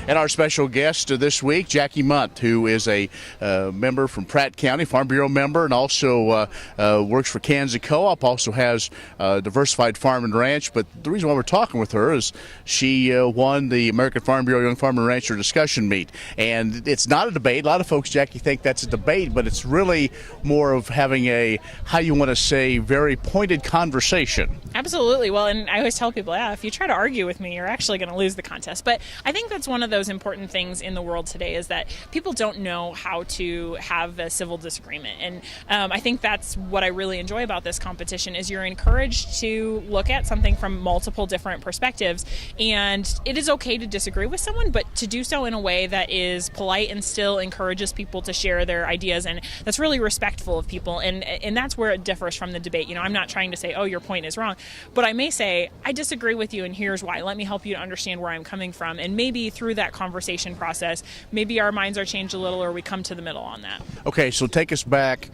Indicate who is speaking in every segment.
Speaker 1: And our special guest this week, Jackie Mundt, who is a member from Pratt County, Farm Bureau member, and also works for Kanza Coop, also has Diversified Farm and Ranch. But the reason why we're talking with her is she won the American Farm Bureau Young Farmer and Rancher discussion meet. And it's not a debate. A lot of folks, Jackie, think that's a debate, but it's really more of having a, how you want to say, very pointed conversation.
Speaker 2: Absolutely. Well, and I always tell people, if you try to argue with me, you're actually going to lose the contest. But I think that's one of those important things in the world today is that people don't know how to have a civil disagreement. And I think that's what I really enjoy about this competition is you're encouraged to look at something from multiple different perspectives. And it is okay to disagree with someone, but to do so in a way that is polite and still encourages people to share their ideas. And that's really respectful of people. And that's where it differs from the debate. You know, I'm not trying to say, oh, your point is wrong. But I may say, I disagree with you and here's why. Let me help you to understand where I'm coming from. And maybe through that conversation process, maybe our minds are changed a little or we come to the middle on that.
Speaker 1: Okay, so take us back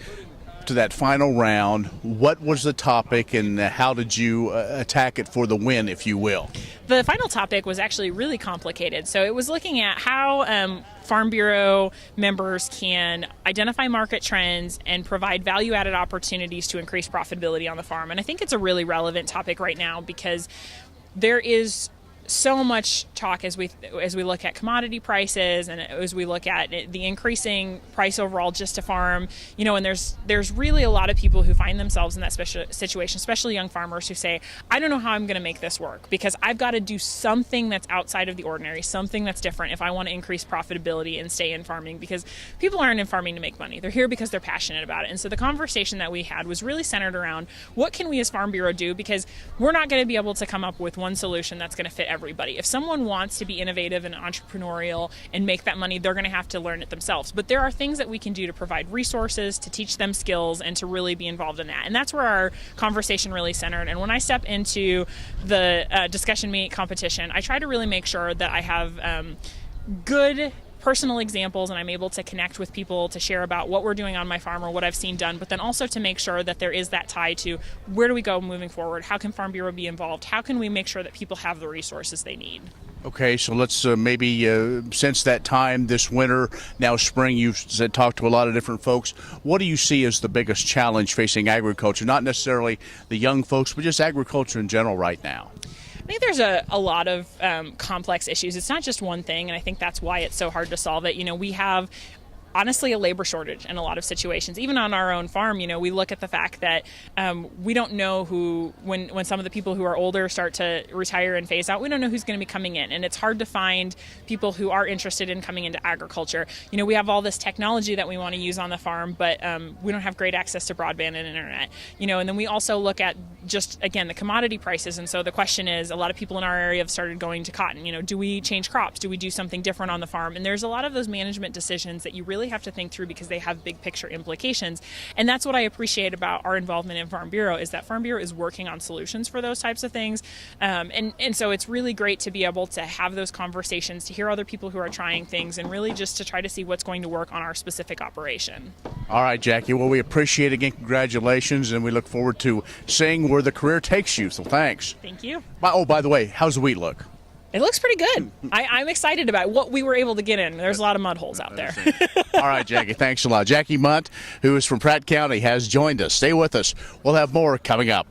Speaker 1: to that final round. What was the topic and how did you attack it for the win, if you will?
Speaker 2: The final topic was actually really complicated. So it was looking at how Farm Bureau members can identify market trends and provide value-added opportunities to increase profitability on the farm. And I think it's a really relevant topic right now because there is so much talk as we look at commodity prices and as we look at the increasing price overall just to farm, you know, and there's really a lot of people who find themselves in that special situation, especially young farmers who say, I don't know how I'm going to make this work because I've got to do something that's outside of the ordinary, something that's different if I want to increase profitability and stay in farming, because people aren't in farming to make money. They're here because they're passionate about it. And so the conversation that we had was really centered around what can we as Farm Bureau do, because we're not going to be able to come up with one solution that's going to fit everybody. If someone wants to be innovative and entrepreneurial and make that money, they're going to have to learn it themselves. But there are things that we can do to provide resources, to teach them skills, and to really be involved in that. And that's where our conversation really centered. And when I step into the discussion meet competition, I try to really make sure that I have good personal examples and I'm able to connect with people to share about what we're doing on my farm or what I've seen done, but then also to make sure that there is that tie to where do we go moving forward? How can Farm Bureau be involved? How can we make sure that people have the resources they need?
Speaker 1: Okay, so let's maybe since that time this winter, now spring, you've talked to a lot of different folks. What do you see as the biggest challenge facing agriculture? Not necessarily the young folks, but just agriculture in general right now.
Speaker 2: I think there's a lot of complex issues. It's not just one thing, and I think that's why it's so hard to solve it. You know, we have honestly a labor shortage in a lot of situations. Even on our own farm, you know, we look at the fact that we don't know when some of the people who are older start to retire and phase out, we don't know who's going to be coming in. And it's hard to find people who are interested in coming into agriculture. You know, we have all this technology that we want to use on the farm, but we don't have great access to broadband and internet. You know, and then we also look at just, again, the commodity prices. And so the question is, a lot of people in our area have started going to cotton. You know, do we change crops? Do we do something different on the farm? And there's a lot of those management decisions that you really have to think through because they have big picture implications. And that's what I appreciate about our involvement in Farm Bureau is that Farm Bureau is working on solutions for those types of things. And so it's really great to be able to have those conversations, to hear other people who are trying things, and really just to try to see what's going to work on our specific operation.
Speaker 1: All right, Jackie. Well, we appreciate it again. Congratulations, and we look forward to seeing where the career takes you. So thanks.
Speaker 2: Thank you.
Speaker 1: Oh, by the way, how's the wheat look?
Speaker 2: It looks pretty good. I'm excited about what we were able to get in. There's a lot of mud holes out there.
Speaker 1: All right, Jackie, thanks a lot. Jackie Mundt, who is from Pratt County, has joined us. Stay with us. We'll have more coming up.